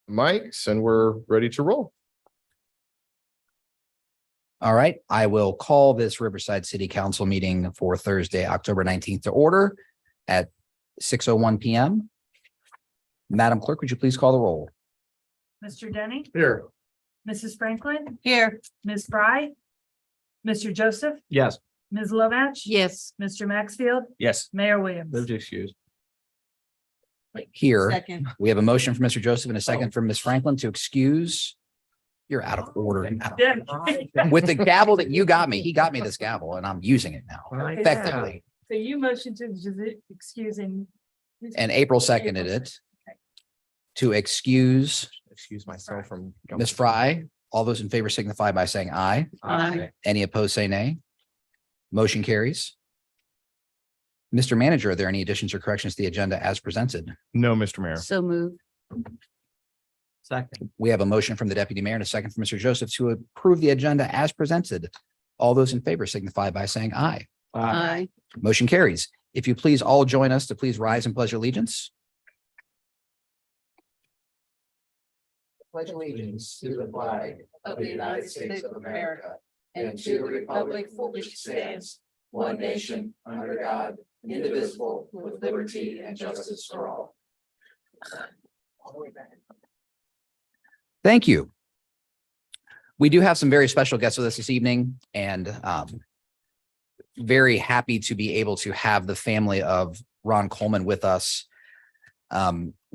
mics and we're ready to roll. All right, I will call this Riverside City Council meeting for Thursday, October 19th to order at 6:01 p.m. Madam Clerk, would you please call the roll? Mr. Denny, Here. Mrs. Franklin. Here. Ms. Fry, Mr. Joseph, Yes. Ms. Lovach. Yes. Mr. Maxfield, Yes. Mayor Williams. Move to excuse. Here, Second. we have a motion from Mr. Joseph and a second from Ms. Franklin to excuse. You're out of order. Yeah. With the gavel that you got me, he got me this gavel and I'm using it now effectively. So you motioned to excusing. And April seconded it to excuse Excuse myself from. Ms. Fry. All those in favor signify by saying aye. Aye. Any opposed, say nay. Motion carries. Mr. Manager, are there any additions or corrections to the agenda as presented? No, Mr. Mayor. So move. Second. We have a motion from the deputy mayor and a second from Mr. Joseph to approve the agenda as presented. All those in favor signify by saying aye. Aye. Motion carries. If you please all join us to please rise and pledge allegiance. Pledge allegiance to the flag of the United States of America and to the republic for which it stands, one nation, under God, indivisible, with liberty and justice for all. Thank you. We do have some very special guests with us this evening and very happy to be able to have the family of Ron Coleman with us.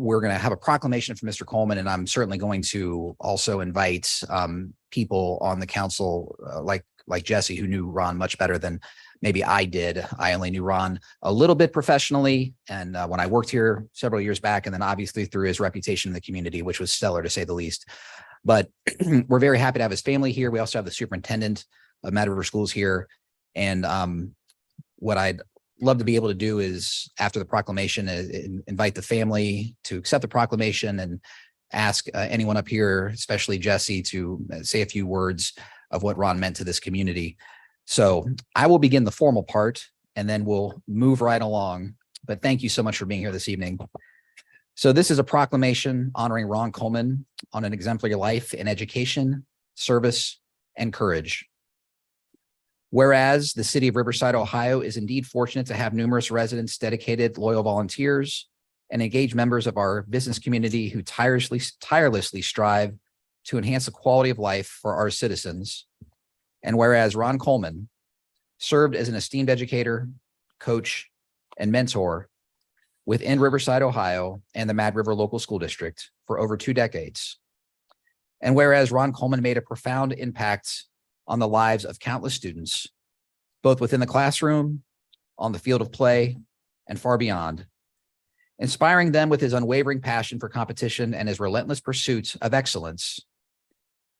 We're going to have a proclamation from Mr. Coleman, and I'm certainly going to also invite people on the council like Jesse, who knew Ron much better than maybe I did. I only knew Ron a little bit professionally, and when I worked here several years back, and then obviously through his reputation in the community, which was stellar to say the least. But we're very happy to have his family here. We also have the superintendent of Mad River Schools here. And what I'd love to be able to do is, after the proclamation, invite the family to accept the proclamation and ask anyone up here, especially Jesse, to say a few words of what Ron meant to this community. So I will begin the formal part and then we'll move right along. But thank you so much for being here this evening. So this is a proclamation honoring Ron Coleman on an exemplary life in education, service, and courage. Whereas the city of Riverside, Ohio is indeed fortunate to have numerous residents, dedicated, loyal volunteers, and engaged members of our business community who tirelessly strive to enhance the quality of life for our citizens. And whereas Ron Coleman served as an esteemed educator, coach, and mentor within Riverside, Ohio, and the Mad River Local School District for over 2 decades. And whereas Ron Coleman made a profound impact on the lives of countless students, both within the classroom, on the field of play, and far beyond, inspiring them with his unwavering passion for competition and his relentless pursuit of excellence.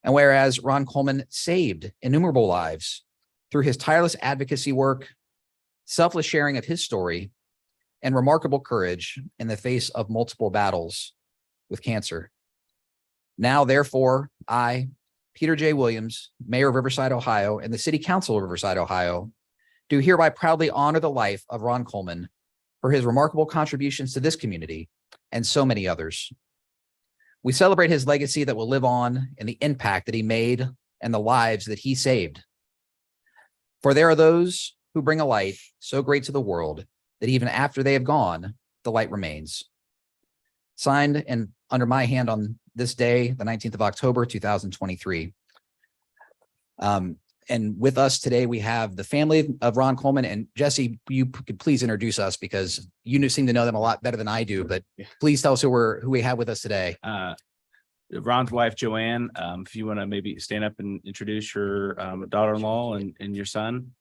And whereas Ron Coleman saved innumerable lives through his tireless advocacy work, selfless sharing of his story, and remarkable courage in the face of multiple battles with cancer. Now, therefore, I, Peter J. Williams, Mayor of Riverside, Ohio, and the City Council of Riverside, Ohio, do hereby proudly honor the life of Ron Coleman for his remarkable contributions to this community and so many others. We celebrate his legacy that will live on and the impact that he made and the lives that he saved. For there are those who bring a light so great to the world that even after they have gone, the light remains. Signed and under my hand on this day, the 19th of October, 2023. And with us today, we have the family of Ron Coleman. And Jesse, you could please introduce us because you seem to know them a lot better than I do, but please tell us who we have with us today. Ron's wife, Joanne, if you want to maybe stand up and introduce your daughter-in-law and your son.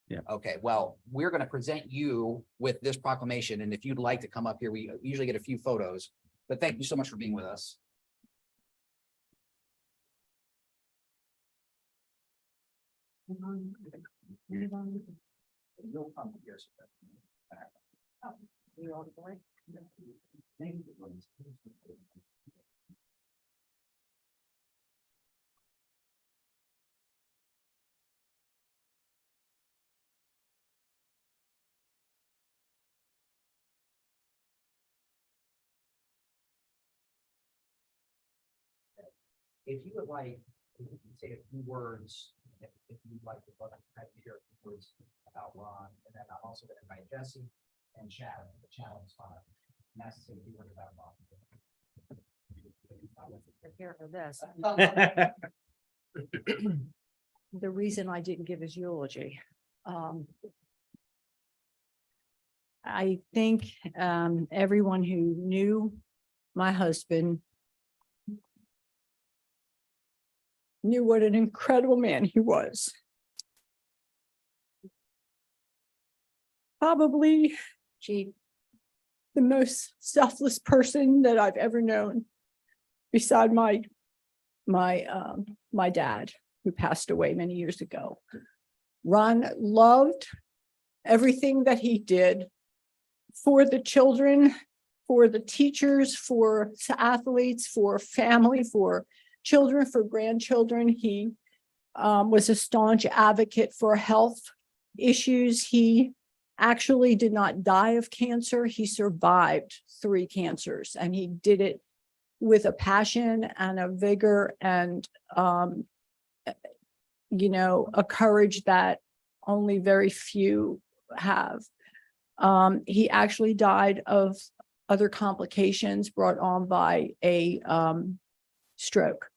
Yeah. Okay, well, we're going to present you with this proclamation. And if you'd like to come up here, we usually get a few photos, but thank you so much for being with us. if you would like, if you could say a few words, if you'd like to hear a few words about Ron, and then I'm also going to invite Jesse and Chad, the channel is fine. And that's to say a few words about Ron. Here for this. The reason I didn't give his eulogy. I think everyone who knew my husband knew what an incredible man he was. Probably, the most selfless person that I've ever known, beside my dad, who passed away many years ago. Ron loved everything that he did for the children, for the teachers, for athletes, for family, for children, for grandchildren. He was a staunch advocate for health issues. He actually did not die of cancer. He survived 3 cancers, and he did it with a passion and a vigor and, a courage that only very few have. He actually died of other complications brought on by a stroke.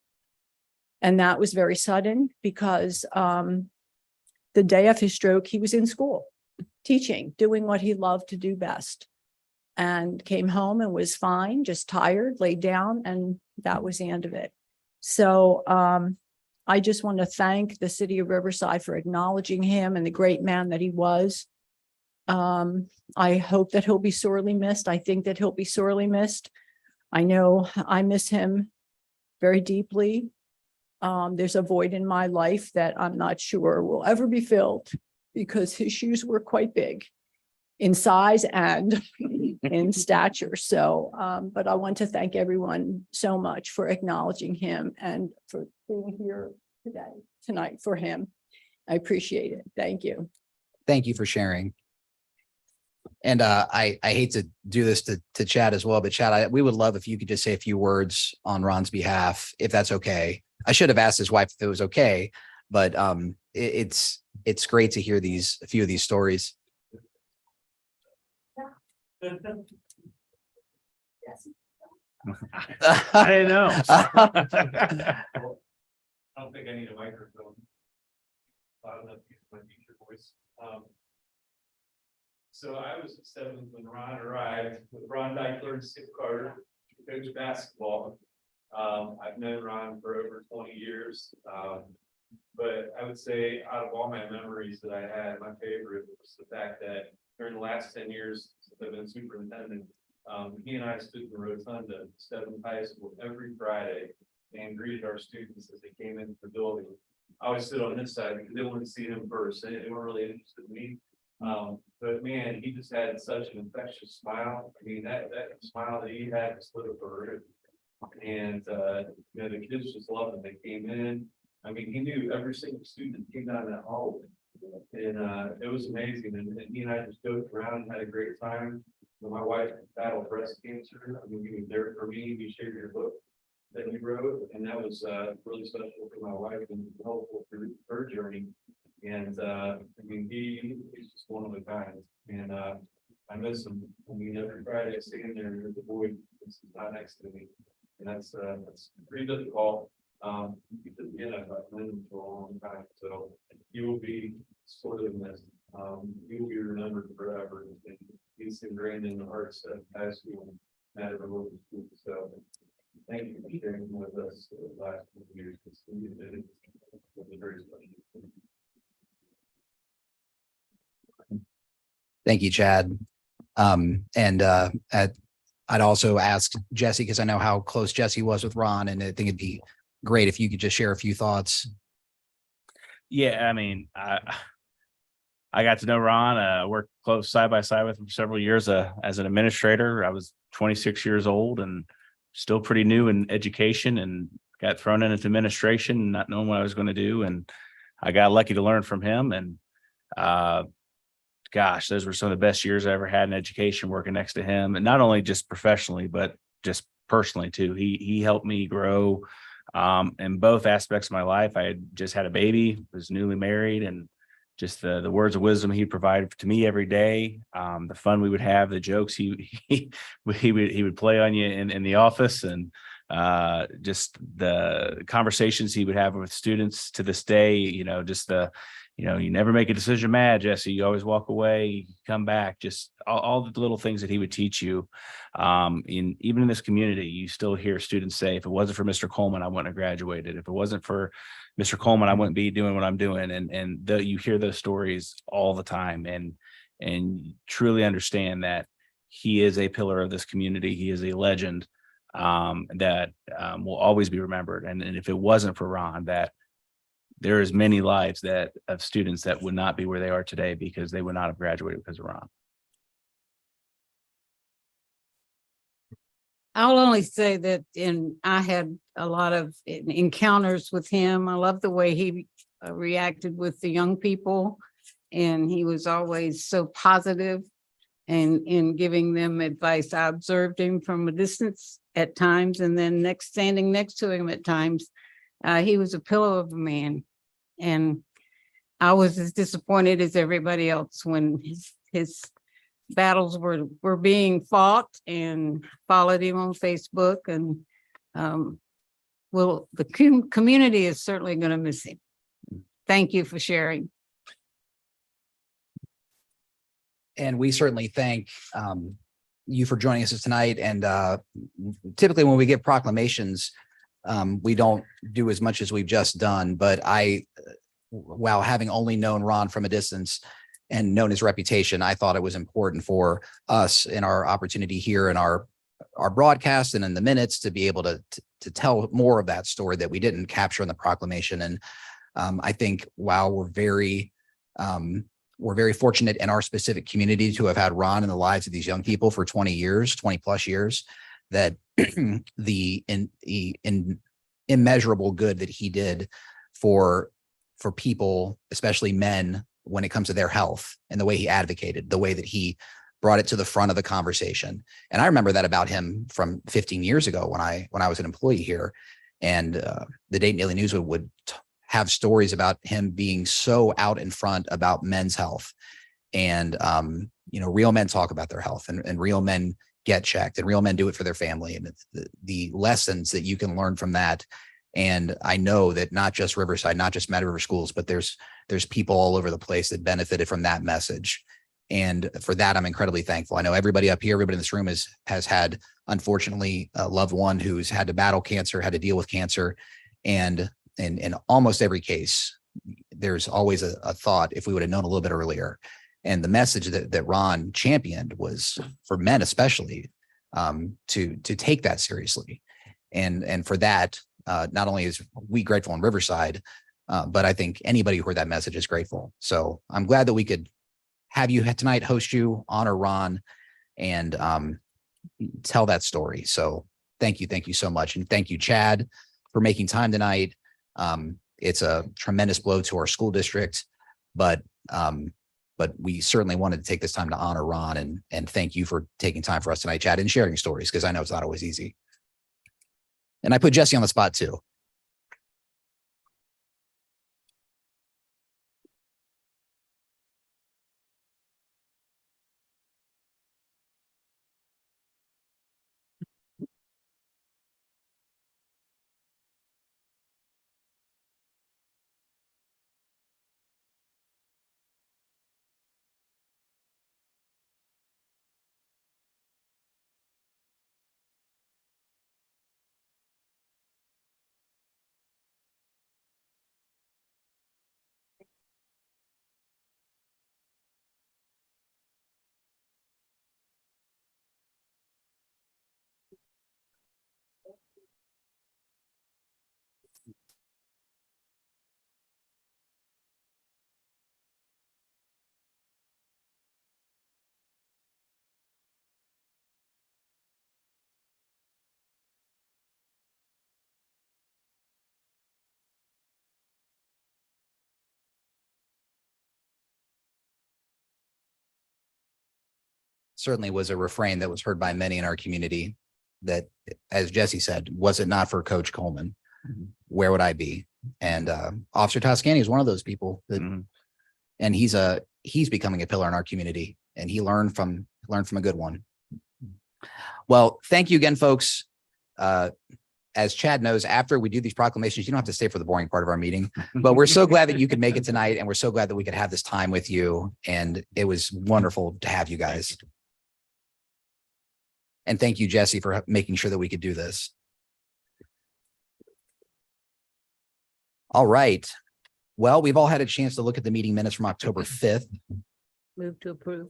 And that was very sudden because the day of his stroke, he was in school, teaching, doing what he loved to do best. And came home and was fine, just tired, laid down, and that was the end of it. So I just want to thank the city of Riverside for acknowledging him and the great man that he was. I hope that he'll be sorely missed. I think that he'll be sorely missed. I know I miss him very deeply. There's a void in my life that I'm not sure will ever be filled because his shoes were quite big in size and in stature. So, but I want to thank everyone so much for acknowledging him and for being here tonight for him. I appreciate it. Thank you. Thank you for sharing. And I hate to do this to Chad as well, but Chad, we would love if you could just say a few words on Ron's behalf, if that's okay. I should have asked his wife if it was okay, but it's great to hear a few of these stories. I didn't know. I don't think I need a microphone. I don't know if you can use your voice. So I was 7 when Ron arrived with Ron Dykler and Skip Carter, to coach basketball. I've known Ron for over 20 years. But I would say out of all my memories that I had, my favorite was the fact that during the last 10 years since I've been superintendent, he and I stood in the rotunda, Stebbins High School, every Friday and greeted our students as they came into the building. I always stood on this side because they wanted to see him first. They weren't really interested in me. But man, he just had such an infectious smile. I mean, that smile that he had was lit up a room. And the kids just loved him. They came in. I mean, he knew every single student that came down that hallway. And it was amazing. And he and I just joked around and had a great time. When my wife battled breast cancer, I mean, he was there for me. He shared your book that he wrote, and that was really special for my wife and helpful for her journey. And I mean, he's just one of a kind. And I miss him. I mean, every Friday I stand there and the boy is not next to me. And that's pretty difficult. Because again, I've known him for a long time. So he will be sort of missed. He will be remembered forever. And he's ingrained in the hearts of high school and at local school. So thank you for sharing with us the last few years. It was very special. Thank you, Chad. I'd also ask Jesse, because I know how close Jesse was with Ron, and I think it'd be great if you could just share a few thoughts. Yeah, I mean, I got to know Ron, worked close side by side with him for several years as an administrator. I was 26 years old and still pretty new in education, and got thrown into administration, not knowing what I was going to do. And I got lucky to learn from him. And gosh, those were some of the best years I ever had in education, working next to him, and not only just professionally, but just personally too. He helped me grow In both aspects of my life. I had just had a baby, was newly married, and just the words of wisdom he provided to me every day, the fun we would have, the jokes he would play on you in the office, and just the conversations he would have with students to this day. You never make a decision mad, Jesse. You always walk away, you come back. Just all the little things that he would teach you. Even in this community, you still hear students say, "If it wasn't for Mr. Coleman, I wouldn't have graduated. If it wasn't for Mr. Coleman, I wouldn't be doing what I'm doing." And you hear those stories all the time, and truly understand that he is a pillar of this community. He is a legend that will always be remembered. And if it wasn't for Ron, that there is many lives of students that would not be where they are today because they would not have graduated because of Ron. I'll only say that I had a lot of encounters with him. I love the way he reacted with the young people, and he was always so positive and in giving them advice. I observed him from a distance at times, and then standing next to him at times. He was a pillow of a man, and I was as disappointed as everybody else when his battles were being fought, and followed him on Facebook. And the community is certainly going to miss him. Thank you for sharing. And we certainly thank you for joining us tonight. And typically when we give proclamations, we don't do as much as we've just done. But while having only known Ron from a distance and known his reputation, I thought it was important for us in our opportunity here in our broadcast and in the minutes to be able to tell more of that story that we didn't capture in the proclamation. And I think while we're very fortunate in our specific community to have had Ron in the lives of these young people for 20 plus years, that the immeasurable good that he did for people, especially men, when it comes to their health, and the way he advocated, the way that he brought it to the front of the conversation. And I remember that about him from 15 years ago when I was an employee here, and the Dayton Daily News would have stories about him being so out in front about men's health. And, real men talk about their health, and real men get checked, and real men do it for their family. And the lessons that you can learn from that. And I know that not just Riverside, not just Mad River Schools, but there's people all over the place that benefited from that message. And for that, I'm incredibly thankful. I know everybody up here, everybody in this room has had, unfortunately, a loved one who's had to battle cancer, had to deal with cancer. And in almost every case, there's always a thought, if we would have known a little bit earlier. And the message that Ron championed was for men, especially, to take that seriously. And for that, not only is we grateful in Riverside, but I think anybody who heard that message is grateful. So I'm glad that we could have you tonight, host you, honor Ron, and tell that story. So thank you so much. And thank you, Chad, for making time tonight. It's a tremendous blow to our school district, but we certainly wanted to take this time to honor Ron, and thank you for taking time for us tonight, Chad, and sharing stories, because I know it's not always easy. And I put Jesse on the spot too. Certainly was a refrain that was heard by many in our community, that, as Jesse said, was it not for Coach Coleman, where would I be? And Officer Toscani is one of those people that, Mhm. and he's becoming a pillar in our community, and he learned from a good one. Well, thank you again, folks. As Chad knows, after we do these proclamations, you don't have to stay for the boring part of our meeting, but we're so glad that you could make it tonight, and we're so glad that we could have this time with you. And it was wonderful to have you guys. And thank you, Jesse, for making sure that we could do this. All right. Well, we've all had a chance to look at the meeting minutes from October 5th. Move to approve.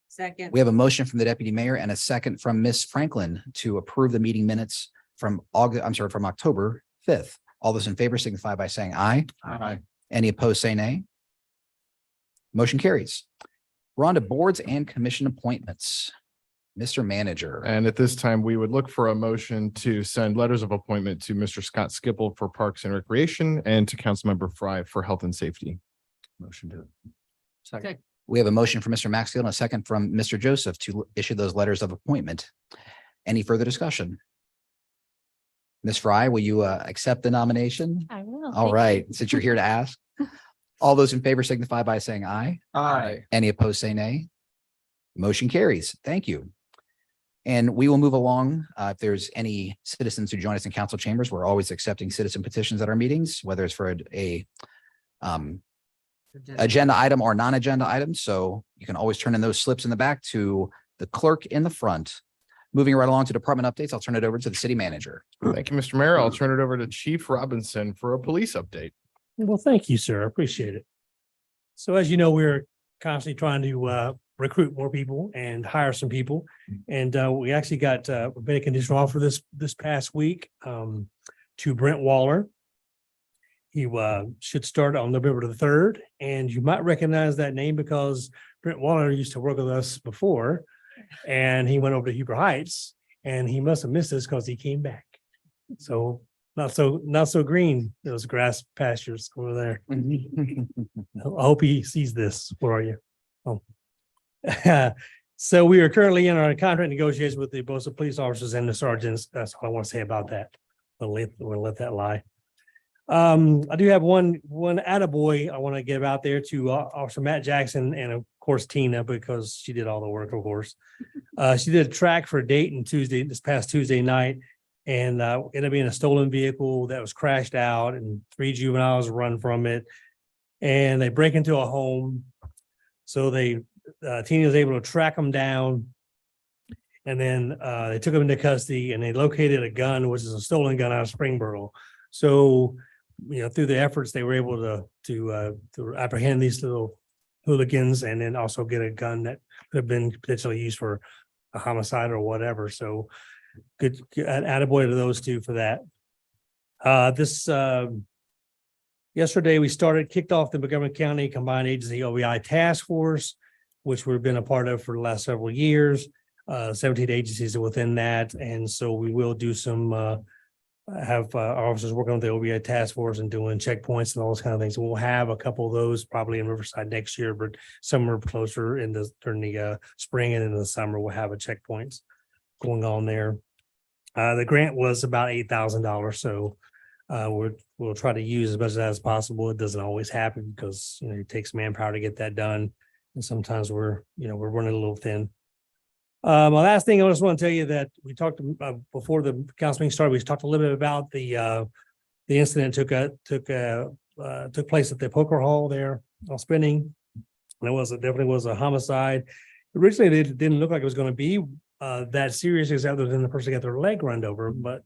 Second. We have a motion from the deputy mayor and a second from Miss Franklin to approve the meeting minutes from from October 5th. All those in favor signify by saying aye. Aye. Any opposed, say nay. Motion carries. We're on to boards and commission appointments. Mr. Manager. And at this time, we would look for a motion to send letters of appointment to Mr. Scott Skipple for Parks and Recreation and to Councilmember Fry for Health and Safety. Motion to. Second. We have a motion from Mr. Maxfield and a second from Mr. Joseph to issue those letters of appointment. Any further discussion? Ms. Fry, will you accept the nomination? I will. All right, since you're here to ask. All those in favor signify by saying aye. Aye. Any opposed, say nay. Motion carries. Thank you. And we will move along. If there's any citizens who join us in council chambers, we're always accepting citizen petitions at our meetings, whether it's for a agenda item or non-agenda item. So you can always turn in those slips in the back to the clerk in the front. Moving right along to department updates, I'll turn it over to the city manager. Thank you, Mr. Mayor. I'll turn it over to Chief Robinson for a police update. Well, thank you, sir. I appreciate it. So as you know, we're constantly trying to recruit more people and hire some people. And we actually got a bit conditional offer this past week to Brent Waller. He should start on November the 3rd. And you might recognize that name because Brent Waller used to work with us before. And he went over to Huber Heights and he must have missed us because he came back. So not so green, those grass pastures over there. I hope he sees this. Where are you? Oh. So we are currently in our contract negotiations with the both the police officers and the sergeants. That's all I want to say about that. We'll let that lie. I do have one attaboy I want to give out there to Officer Matt Jackson and of course Tina, because she did all the work, of course. She did a track for Dayton this past Tuesday night, and ended up being a stolen vehicle that was crashed out and 3 juveniles run from it. And they break into a home. So Tina was able to track them down. And then they took them into custody and they located a gun, which is a stolen gun out of Springboro. So, through the efforts, they were able to apprehend these little hooligans and then also get a gun that could have been potentially used for a homicide or whatever. So good attaboy to those two for that. Yesterday, we kicked off the Montgomery County Combined Agency OEI Task Force, which we've been a part of for the last several years. 17 agencies are within that. And so we will do some have our officers working on the OBI task force and doing checkpoints and all those kind of things. We'll have a couple of those probably in Riverside next year, but somewhere closer during the spring and in the summer, we'll have a checkpoints going on there. The grant was about $8,000. So we'll try to use as much of that as possible. It doesn't always happen because, it takes manpower to get that done. And sometimes we're running a little thin. My last thing I just want to tell you that we talked before the council meeting started. We talked a little bit about the incident took place at the poker hall there on Spinning. And it definitely was a homicide. Originally, it didn't look like it was going to be that serious, other than the person got their leg run over. But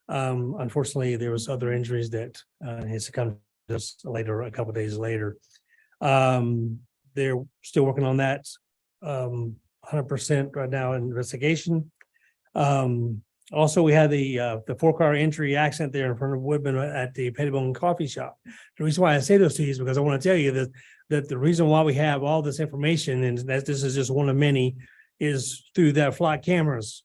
unfortunately, there was other injuries that had succumbed just later, a couple of days later. They're still working on that. 100% right now in investigation. Also, we had the 4-car entry accident there in front of Woodman at the Pettibone Coffee Shop. The reason why I say those to you is because I want to tell you that the reason why we have all this information, and that this is just one of many, is through that flock cameras.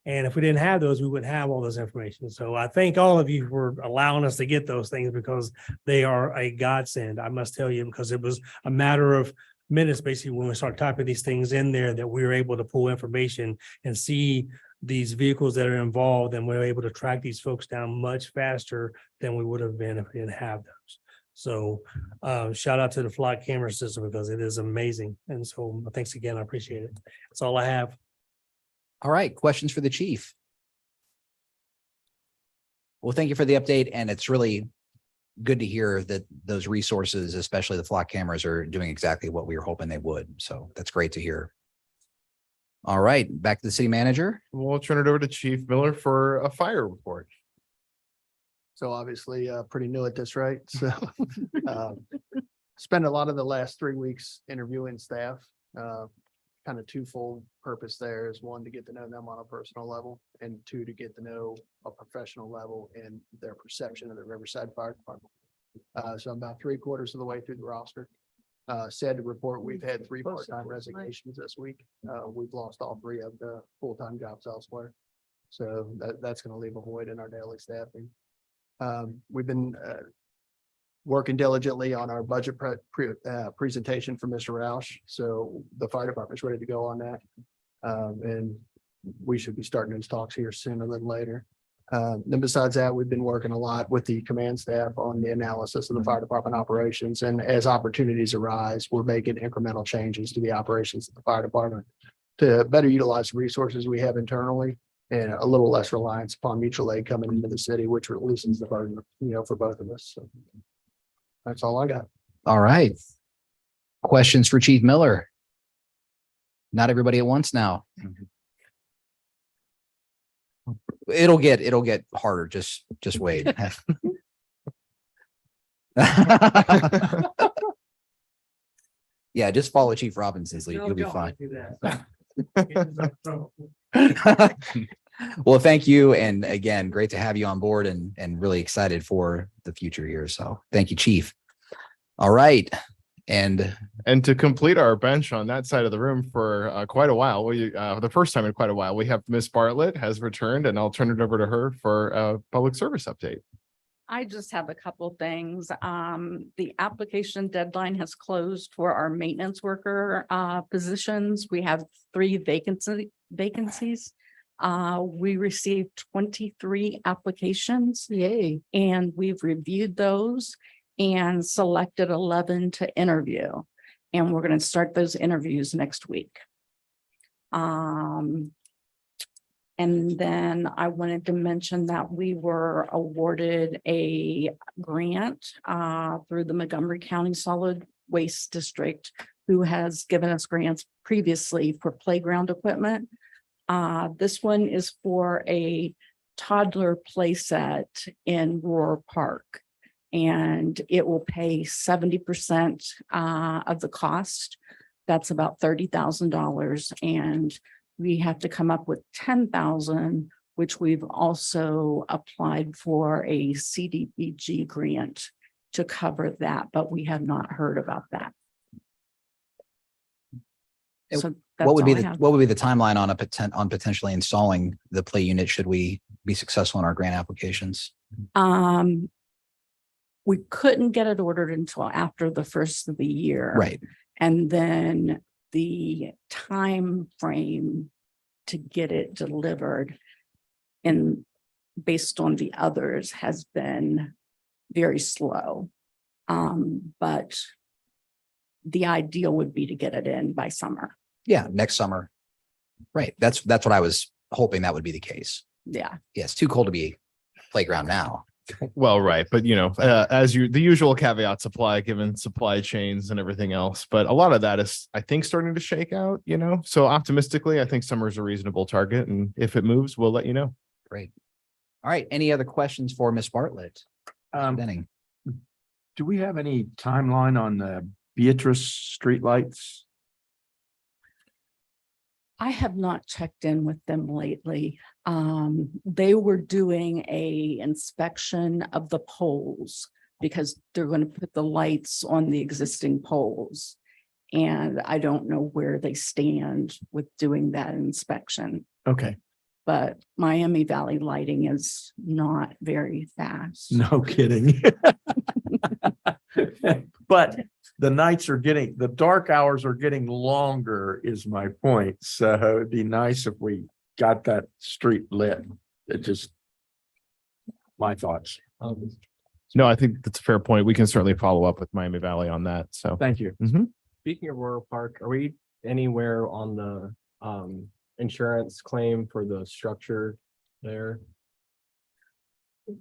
And if we didn't have those, we wouldn't have all this information. So I thank all of you for allowing us to get those things because they are a godsend. I must tell you, because it was a matter of minutes, basically, when we start typing these things in there, that we were able to pull information and see these vehicles that are involved, and we're able to track these folks down much faster than we would have been if we didn't have those. So shout out to the flock camera system because it is amazing. And so thanks again. I appreciate it. That's all I have. All right, questions for the chief? Well, thank you for the update, and it's really good to hear that those resources, especially the flock cameras, are doing exactly what we were hoping they would. So that's great to hear. All right, back to the city manager. We'll turn it over to Chief Miller for a fire report. So obviously, pretty new at this, right? So spend a lot of the last 3 weeks interviewing staff. Kind of twofold purpose there is one, to get to know them on a personal level, and two, to get to know a professional level and their perception of the Riverside Fire Department. So I'm about 3/4 of the way through the roster. Sad to report, we've had 3 part-time resignations this week. We've lost all 3 of the full-time jobs elsewhere. So that's going to leave a void in our daily staffing. We've been working diligently on our budget presentation for Mr. Roush. So the fire department's ready to go on that. And we should be starting those talks here sooner than later. Then besides that, we've been working a lot with the command staff on the analysis of the fire department operations. And as opportunities arise, we're making incremental changes to the operations of the fire department to better utilize the resources we have internally, and a little less reliance upon mutual aid coming into the city, which loosens the burden, for both of us. So that's all I got. All right. Questions for Chief Miller? Not everybody at once now. It'll get harder. Just wait. Yeah, just follow Chief Robinson's lead. You'll be fine. Well, thank you. And again, great to have you on board, and really excited for the future here. So thank you, Chief. All right. And to complete our bench on that side of the room for quite a while, the first time in quite a while, we have Miss Bartlett has returned, and I'll turn it over to her for a public service update. I just have a couple things. The application deadline has closed for our maintenance worker positions. We have 3 vacancies. We received 23 applications. Yay. And we've reviewed those and selected 11 to interview. And we're going to start those interviews next week. And then I wanted to mention that we were awarded a grant through the Montgomery County Solid Waste District, who has given us grants previously for playground equipment. This one is for a toddler playset in Roar Park, and it will pay 70% of the cost. That's about $30,000, and we have to come up with 10,000, which we've also applied for a CDBG grant to cover that, but we have not heard about that. So that's what would all be I the have. timeline on potentially installing the play unit should we be successful in our grant applications? We couldn't get it ordered until after the first of the year. Right. And then the time frame to get it delivered and based on the others has been very slow. But the ideal would be to get it in by summer. Yeah, next summer. Right. That's what I was hoping that would be the case. Yeah. Yeah, it's too cold to be playground now. Well, right. But, the usual caveats apply given supply chains and everything else. But a lot of that is, I think, starting to shake out, so optimistically, I think summer is a reasonable target. And if it moves, we'll let you know. Great. All right. Any other questions for Miss Bartlett? Denning. Do we have any timeline on the Beatrice streetlights? I have not checked in with them lately. They were doing a inspection of the poles because they're going to put the lights on the existing poles. And I don't know where they stand with doing that inspection, Okay, but Miami Valley Lighting is not very fast. no kidding. But the dark hours are getting longer is my point. So it'd be nice if we got that street lit. It just. My thoughts. No, I think that's a fair point. We can certainly follow up with Miami Valley on that. So. Thank you. Mhm. Speaking of Royal Park, are we anywhere on the insurance claim for the structure there?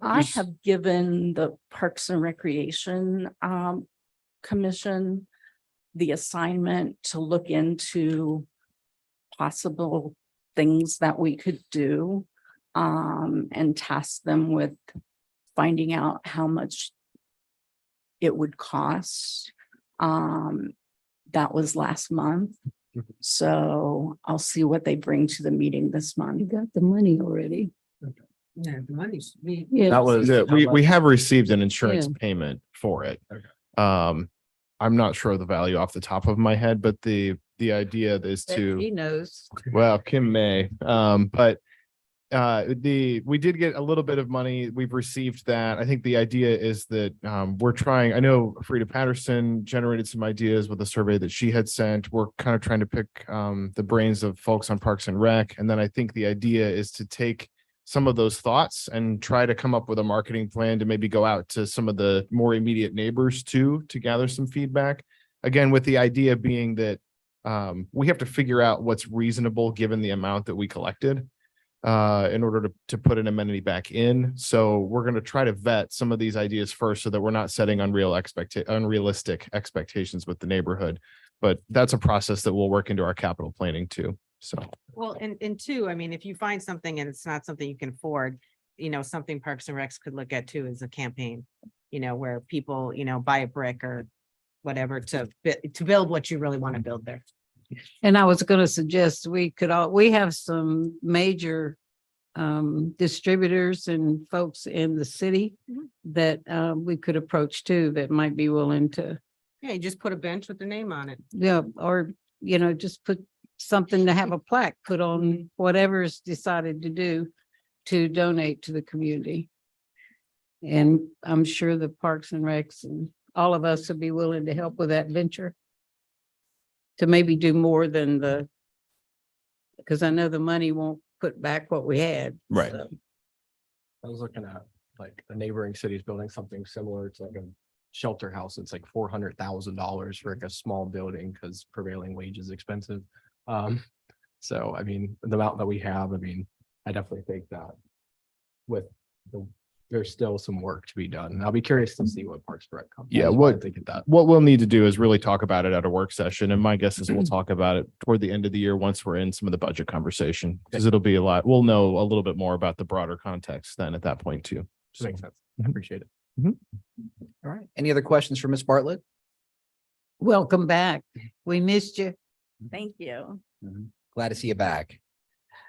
I Yes. have given the Parks and Recreation Commission the assignment to look into possible things that we could do and task them with finding out how much it would cost. That was last month. So I'll see what they bring to the meeting this month. You got the money already. Yeah, the money's. Yeah. That was. Yeah, how we much? have received an insurance Yeah. payment for it. Okay. I'm not sure of the value off the top of my head, but the idea is to. He knows. Well, Kim may, but we did get a little bit of money. We've received that. I think the idea is that we're trying, I know Frida Patterson generated some ideas with a survey that she had sent. We're kind of trying to pick the brains of folks on Parks and Rec. And then I think the idea is to take some of those thoughts and try to come up with a marketing plan to maybe go out to some of the more immediate neighbors too, to gather some feedback. Again, with the idea being that we have to figure out what's reasonable given the amount that we collected in order to put an amenity back in. So we're going to try to vet some of these ideas first so that we're not setting unrealistic expectations with the neighborhood. But that's a process that we'll work into our capital planning too. So. Well, and two, I mean, if you find something and it's not something you can afford, something Parks and Recs could look at too is a campaign, where people, buy a brick or whatever to build what you really want to build there. And I was gonna suggest we have some major distributors and folks in the city that we could approach too, that might be willing to, Yeah, you just put a bench with the name on it. yeah, or, just put something to have a plaque put on whatever is decided to do to donate to the community. And I'm sure the Parks and Recs and all of us would be willing to help with that venture. To maybe do more than because I know the money won't put back what we had. Right. so. I was looking at like the neighboring cities building something similar to like a shelter house. It's like $400,000 for like a small building because prevailing wage is expensive. So I mean, the amount that we have, I mean, I definitely think that there's still some work to be done. And I'll be curious to see what Parks and Rec comes. Yeah, Think of that. What we'll need to do is really talk about it at a work session. And my guess is we'll talk about it toward the end of the year once we're in some of the budget conversation, because it'll be we'll know a little bit more about the broader context then at that point too. So, Makes sense. I appreciate it. All right. Any other questions for Ms. Bartlett? Welcome back. We missed you. Thank you. Glad to see you back.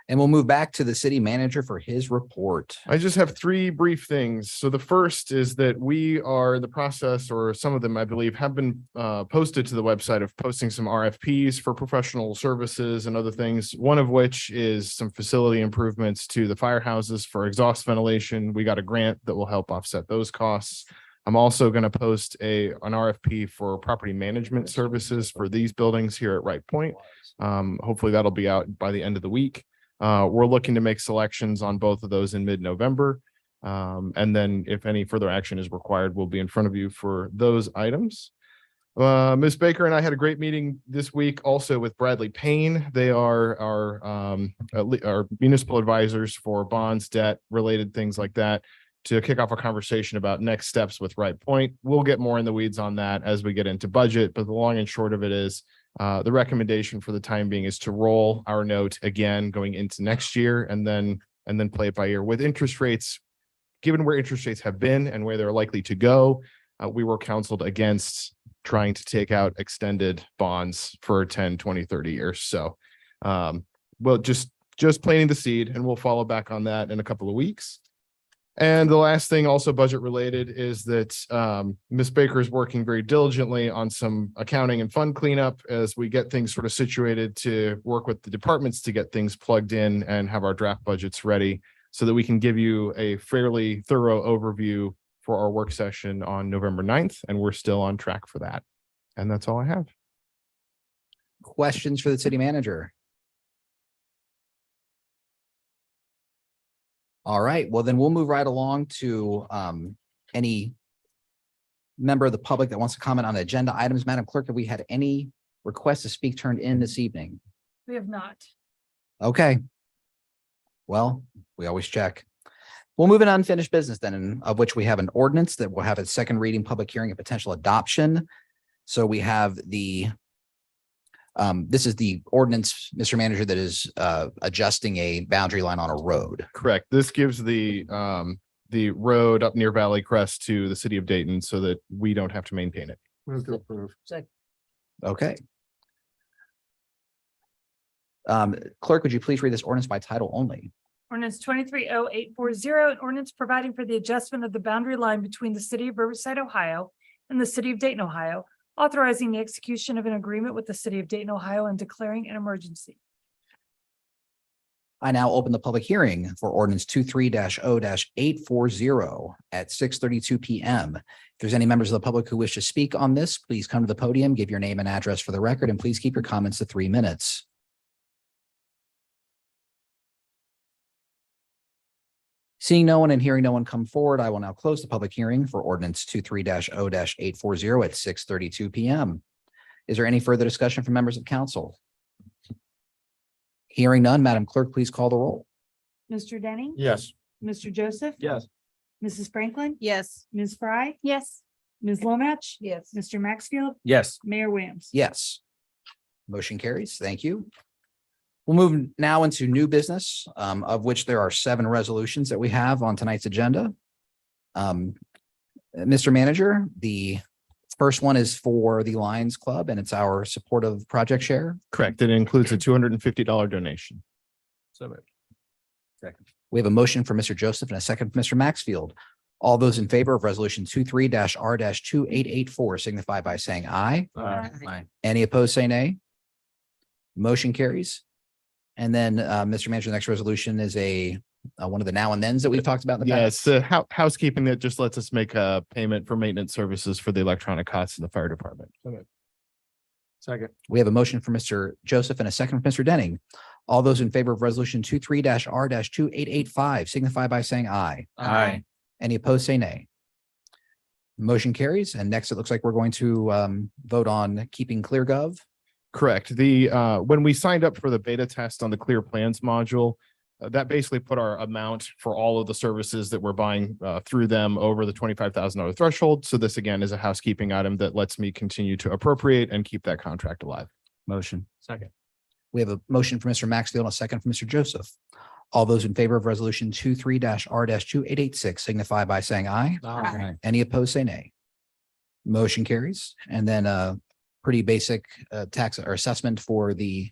And we'll move back to the city manager for his report. I just have three brief things. So the first is that we are in the process, or some of them, I believe, have been posted to the website of posting some RFPs for professional services and other things. One of which is some facility improvements to the firehouses for exhaust ventilation. We got a grant that will help offset those costs. I'm also going to post an RFP for property management services for these buildings here at Wright Point. Hopefully that'll be out by the end of the week. We're looking to make selections on both of those in mid-November. And then if any further action is required, we'll be in front of you for those items. Ms. Baker and I had a great meeting this week also with Bradley Payne. They are our municipal advisors for bonds, debt, related things like that, to kick off a conversation about next steps with Wright Point. We'll get more in the weeds on that as we get into budget, but the long and short of it is the recommendation for the time being is to roll our note again going into next year and then play it by ear with interest rates. Given where interest rates have been and where they're likely to go, we were counseled against trying to take out extended bonds for 10, 20, 30 years. So well, just planting the seed, and we'll follow back on that in a couple of weeks. And the last thing, also budget related, is that Ms. Baker is working very diligently on some accounting and fund cleanup as we get things sort of situated to work with the departments to get things plugged in and have our draft budgets ready so that we can give you a fairly thorough overview for our work session on November 9th. And we're still on track for that. And that's all I have. Questions for the city manager? All right, well, then we'll move right along to any member of the public that wants to comment on the agenda items. Madam Clerk, have we had any requests to speak turned in this evening? We have not. Okay. Well, we always check. We'll move into unfinished business then, of which we have an ordinance that will have its second reading, public hearing, and potential adoption. So we have this is the ordinance, Mr. Manager, that is adjusting a boundary line on a road. Correct. This gives the road up near Valley Crest to the city of Dayton so that we don't have to maintain it. Move to approve. Okay. Clerk, would you please read this ordinance by title only? Ordinance 230840, an ordinance providing for the adjustment of the boundary line between the city of Riverside, Ohio and the city of Dayton, Ohio, authorizing the execution of an agreement with the city of Dayton, Ohio, and declaring an emergency. I now open the public hearing for ordinance 23-0-840 at 6:32 PM. If there's any members of the public who wish to speak on this, please come to the podium, give your name and address for the record, and please keep your comments to 3 minutes. Seeing no one and hearing no one come forward, I will now close the public hearing for ordinance 23-0-840 at 6:32 PM. Is there any further discussion from members of council? Hearing none, Madam Clerk, please call the roll. Mr. Denning. Yes. Mr. Joseph. Yes. Mrs. Franklin. Yes. Ms. Fry. Yes. Ms. Lomach. Yes. Mr. Maxfield. Yes. Mayor Williams. Yes. Motion carries. Thank you. We'll move now into new business, of which there are 7 resolutions that we have on tonight's agenda. Mr. Manager, the first one is for the Lions Club, and it's our supportive project share. Correct. It includes a $250 donation. So moved. Second. We have a motion for Mr. Joseph and a second for Mr. Maxfield. All those in favor of resolution 23-R-2884 signify by saying aye. Aye. Any opposed, say nay. Motion carries. And then, Mr. Manager, the next resolution is one of the now and thens that we've talked about in the Yeah, past. it's the housekeeping that just lets us make a payment for maintenance services for the electronic costs in the fire department. Second. We have a motion for Mr. Joseph and a second for Mr. Denning. All those in favor of resolution 23-R-2885 signify by saying aye. Aye. Any opposed, say nay. Motion carries. And next, it looks like we're going to vote on keeping ClearGov. Correct. When we signed up for the beta test on the Clear Plans module, that basically put our amount for all of the services that we're buying through them over the $25,000 threshold. So this again is a housekeeping item that lets me continue to appropriate and keep that contract alive. Motion. Second. We have a motion for Mr. Maxfield and a second for Mr. Joseph. All those in favor of resolution 23-R-2886 signify by saying aye. Aye. Any opposed, say nay. Motion carries. And then pretty basic tax or assessment for the,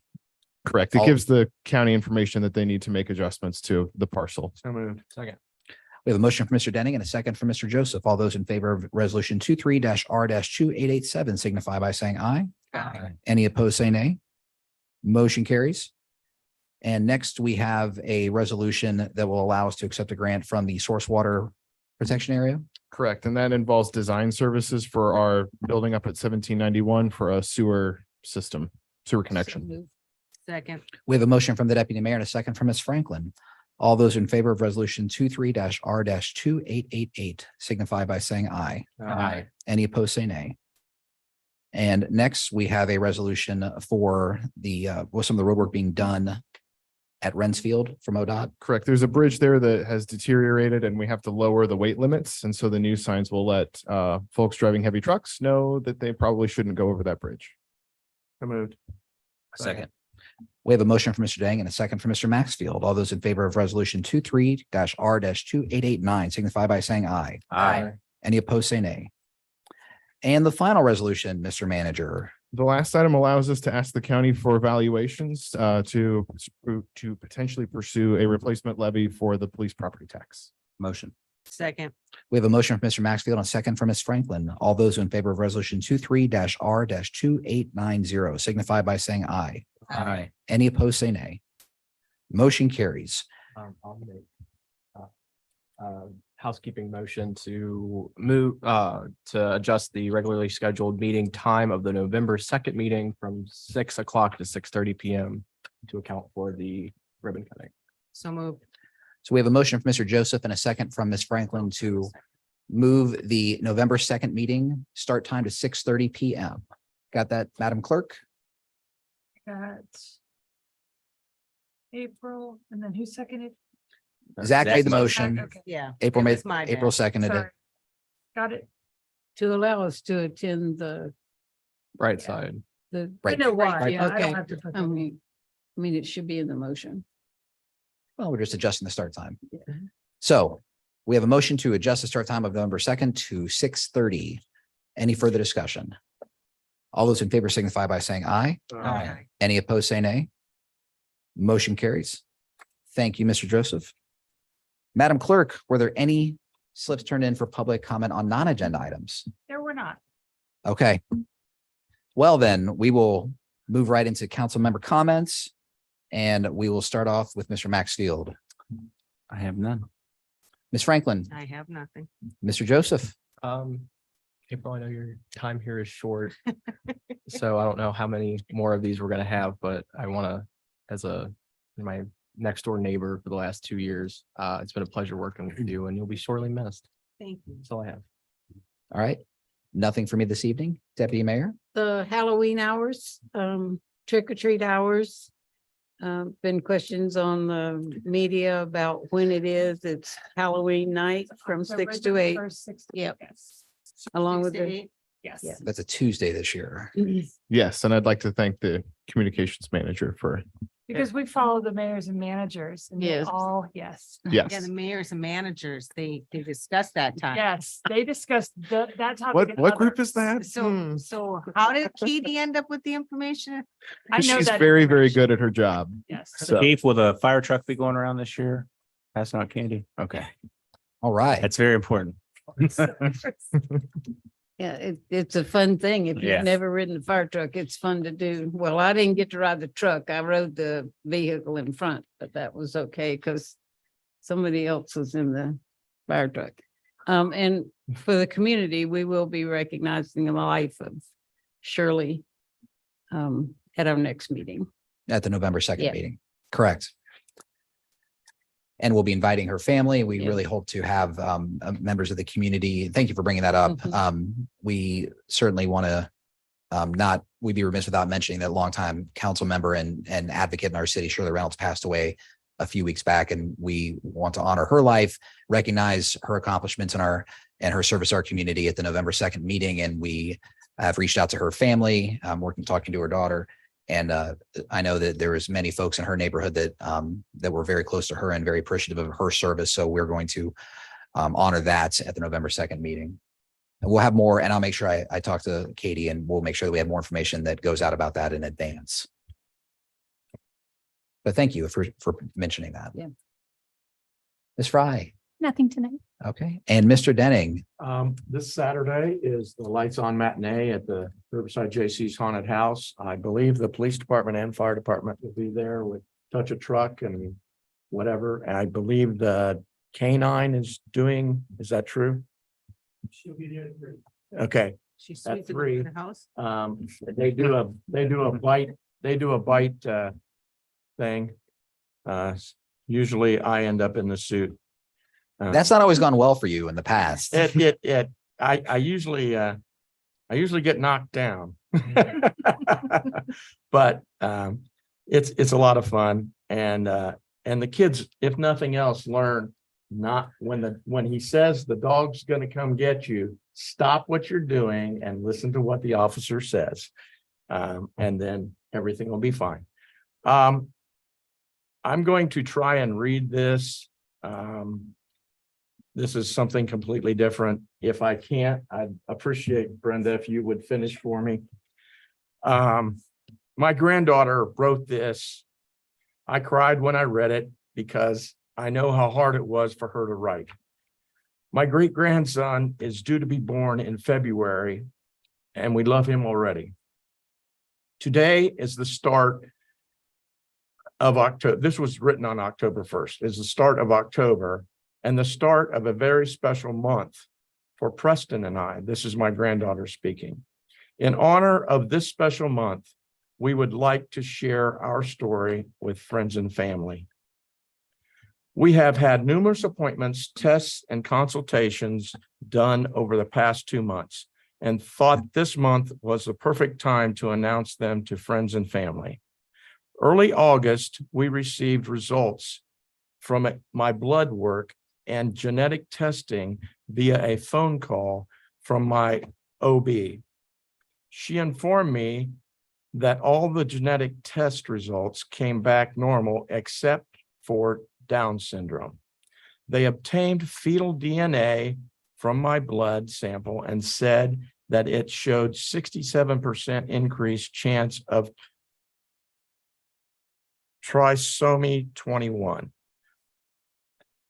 Correct. It All- gives the county information that they need to make adjustments to the parcel. So moved. Second. we have a motion for Mr. Denning and a second for Mr. Joseph. All those in favor of resolution 23-R-2887 signify by saying aye. Aye. Any opposed, say nay. Motion carries. And next, we have a resolution that will allow us to accept a grant from the source water protection area. Correct. And that involves design services for our building up at 1791 for a sewer system, sewer connection. Second. We have a motion from the deputy mayor and a second from Ms. Franklin. All those in favor of resolution 23-R-2888 signify by saying aye. Aye. Any opposed, say nay. And next, we have a resolution for with some of the roadwork being done at Rensfield from ODOT. Correct. There's a bridge there that has deteriorated and we have to lower the weight limits. And so the new signs will let folks driving heavy trucks know that they probably shouldn't go over that bridge. So moved. Second. We have a motion for Mr. Dang and a second for Mr. Maxfield. All those in favor of resolution 23-R-2889 signify by saying aye. Aye. Any opposed, say nay. And the final resolution, Mr. Manager. The last item allows us to ask the county for evaluations to potentially pursue a replacement levy for the police property tax. Motion. Second. We have a motion from Mr. Maxfield and a second from Ms. Franklin. All those in favor of resolution 23-R-2890 signify by saying aye. Aye. Any opposed, say nay. Motion carries. I'll make housekeeping motion to move to adjust the regularly scheduled meeting time of the November 2nd meeting from 6 o'clock to 6:30 PM to account for the ribbon cutting. So moved. So we have a motion from Mr. Joseph and a second from Ms. Franklin to move the November 2nd meeting start time to 6:30 PM. Got that, Madam Clerk? Got April, and then who seconded? Zach made the Zach. motion. Okay, Yeah. April it made, was my April bad. seconded it. sorry. Got it. To allow us to attend the, Right side. the, I Right. know why. Right, Yeah, I okay. don't have to put I that. mean, it should be in the motion. Well, we're just adjusting the start time. So we have a motion to adjust the start time of November 2nd to 6:30. Any further discussion? All those in favor signify by saying aye. Aye. Any opposed, say nay. Motion carries. Thank you, Mr. Joseph. Madam Clerk, were there any slips turned in for public comment on non-agenda items? There were not. Okay. Well, then we will move right into council member comments. And we will start off with Mr. Maxfield, I have none. Ms. Franklin, I have nothing. Mr. Joseph. April, I know your time here is short. So I don't know how many more of these we're gonna have, but I wanna, as my next door neighbor for the last 2 years, it's been a pleasure working with you and you'll be sorely missed. Thank you. That's all I have. All right. Nothing for me this evening. Deputy Mayor. The Halloween hours, trick or treat hours. Been questions on the media about when it is. It's Halloween night from So 6 to November 8, 1st, 6 to Yep. 8, yes. along with 6 to the. 8. Yes. Yeah. That's a Tuesday this year. Yes, and I'd like to thank the communications manager for, Because we follow the mayors and managers and they Yes. all, yes. Yeah, yes. the mayors and managers, they discussed that time. Yes, they discussed that topic. What, and what group others. is that? So, so how did Katie end up with the information? I know She's that very, very information. good at her job. Yes. So, Chief, will the fire truck be going around this year? That's not candy. Okay, All right. that's very important. Yeah, it's a fun thing. If Yeah. you've never ridden a fire truck, it's fun to do. Well, I didn't get to ride the truck. I rode the vehicle in front, but that was okay because somebody else was in the fire truck. And for the community, we will be recognizing the life of Shirley at our next meeting. At the November 2nd Yeah. meeting. Correct. And we'll be inviting her family. We Yeah. really hope to have members of the community. Thank you for bringing that up. Mhm. We certainly want to we'd be remiss without mentioning that longtime council member and advocate in our city, Shirley Reynolds, passed away a few weeks back, and we want to honor her life, recognize her accomplishments and her service to our community at the November 2nd meeting. And we have reached out to her family, talking to her daughter. And I know that there was many folks in her neighborhood that were very close to her and very appreciative of her service. So we're going to honor that at the November 2nd meeting. And we'll have more, and I'll make sure I talk to Katie, and we'll make sure that we have more information that goes out about that in advance. But thank you for mentioning that. Yeah. Ms. Fry. Nothing tonight. Okay. And Mr. Denning. This Saturday is the Lights On Matinee at the Riverside J.C.'s Haunted House. I believe the police department and fire department will be there with Touch a Truck and whatever. And I believe the K-9 is is that true? She'll be there. Okay. She's At sweeping 3. the house. They do a bite thing. Usually I end up in the suit. That's not always gone well for you in the past. I usually get knocked down. But it's a lot of fun, and the kids, if nothing else, learn not when he says the dog's gonna come get you, stop what you're doing and listen to what the officer says. And then everything will be fine. I'm going to try and read this. This is something completely different. If I can't, I'd appreciate, Brenda, if you would finish for me. My granddaughter wrote this. I cried when I read it because I know how hard it was for her to write. My great grandson is due to be born in February, and we love him already. Today is the start of October. This was written on October 1st, is the start of October and the start of a very special month for Preston and I. This is my granddaughter speaking. In honor of this special month, we would like to share our story with friends and family. We have had numerous appointments, tests, and consultations done over the past 2 months and thought this month was the perfect time to announce them to friends and family. Early August, we received results from my blood work and genetic testing via a phone call from my OB. She informed me that all the genetic test results came back normal except for Down syndrome. They obtained fetal DNA from my blood sample and said that it showed 67% increased chance of trisomy 21.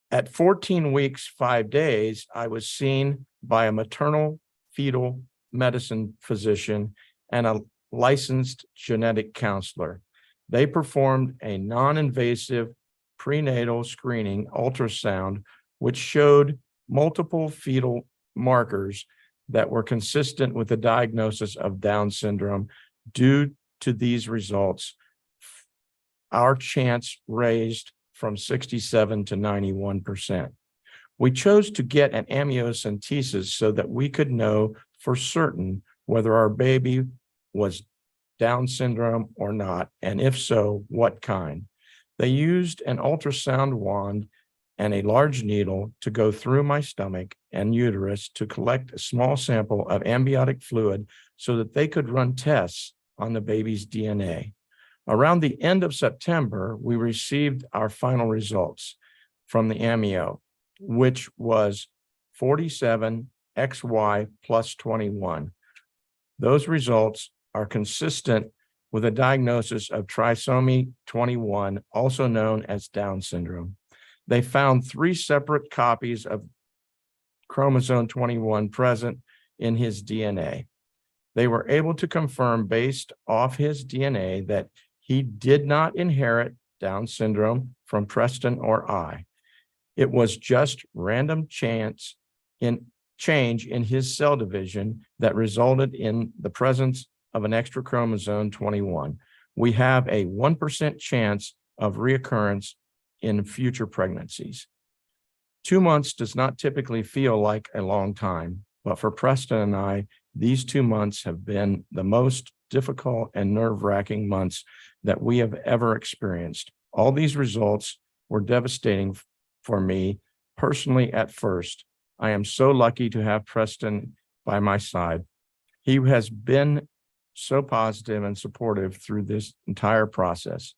At 14 weeks, 5 days, I was seen by a maternal fetal medicine physician and a licensed genetic counselor. They performed a non-invasive prenatal screening ultrasound, which showed multiple fetal markers that were consistent with the diagnosis of Down syndrome. Due to these results, our chance raised from 67 to 91%. We chose to get an amniocentesis so that we could know for certain whether our baby was Down syndrome or not, and if so, what kind. They used an ultrasound wand and a large needle to go through my stomach and uterus to collect a small sample of amniotic fluid so that they could run tests on the baby's DNA. Around the end of September, we received our final results from the amnio, which was 47 XY plus 21. Those results are consistent with a diagnosis of trisomy 21, also known as Down syndrome. They found 3 separate copies of chromosome 21 present in his DNA. They were able to confirm based off his DNA that he did not inherit Down syndrome from Preston or I. It was just random change in his cell division that resulted in the presence of an extra chromosome 21. We have a 1% chance of reoccurrence in future pregnancies. 2 months does not typically feel like a long time, but for Preston and I, these 2 months have been the most difficult and nerve-wracking months that we have ever experienced. All these results were devastating for me personally at first. I am so lucky to have Preston by my side. He has been so positive and supportive through this entire process.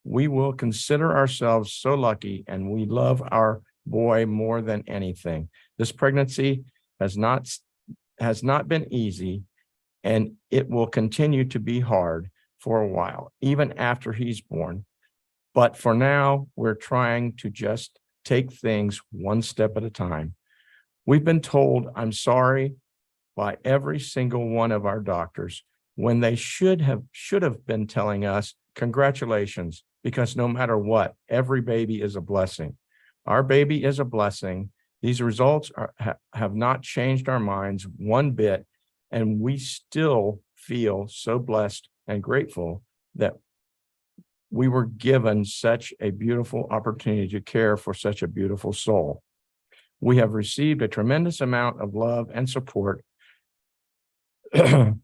We will consider ourselves so lucky, and we love our boy more than anything. This pregnancy has not been easy, and it will continue to be hard for a while, even after he's born. But for now, we're trying to just take things one step at a time. We've been told I'm sorry by every single one of our doctors when they should have been telling us congratulations, because no matter what, every baby is a blessing. Our baby is a blessing. These results have not changed our minds one bit, and we still feel so blessed and grateful that we were given such a beautiful opportunity to care for such a beautiful soul. We have received a tremendous amount of love and support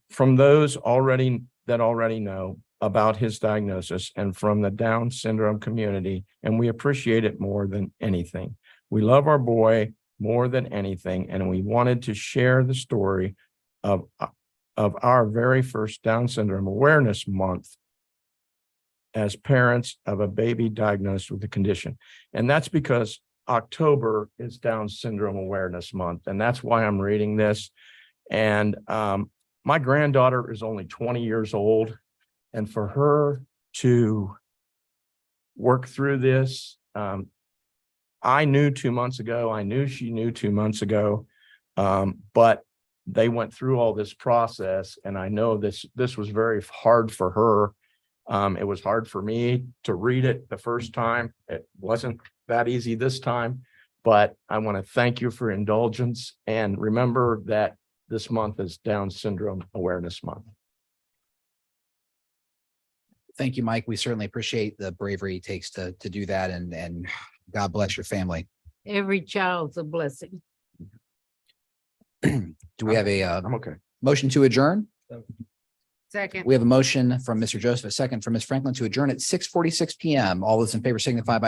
from those already know about his diagnosis and from the Down syndrome community, and we appreciate it more than anything. We love our boy more than anything, and we wanted to share the story of our very first Down syndrome awareness month as parents of a baby diagnosed with the condition. And that's because October is Down syndrome awareness month, and that's why I'm reading this. And my granddaughter is only 20 years old, and for her to work through this, I knew 2 months ago, I knew she knew 2 months ago, but they went through all this process, and I know this was very hard for her. It was hard for me to read it the first time. It wasn't that easy this time, but I want to thank you for indulgence, and remember that this month is Down syndrome awareness month. Thank you, Mike. We certainly appreciate the bravery it takes to do that, and God bless your family. Every child's a blessing. Do we have a I'm okay. motion to adjourn? Second. We have a motion from Mr. Joseph, a second from Ms. Franklin to adjourn at 6:46 PM. All those in favor signify by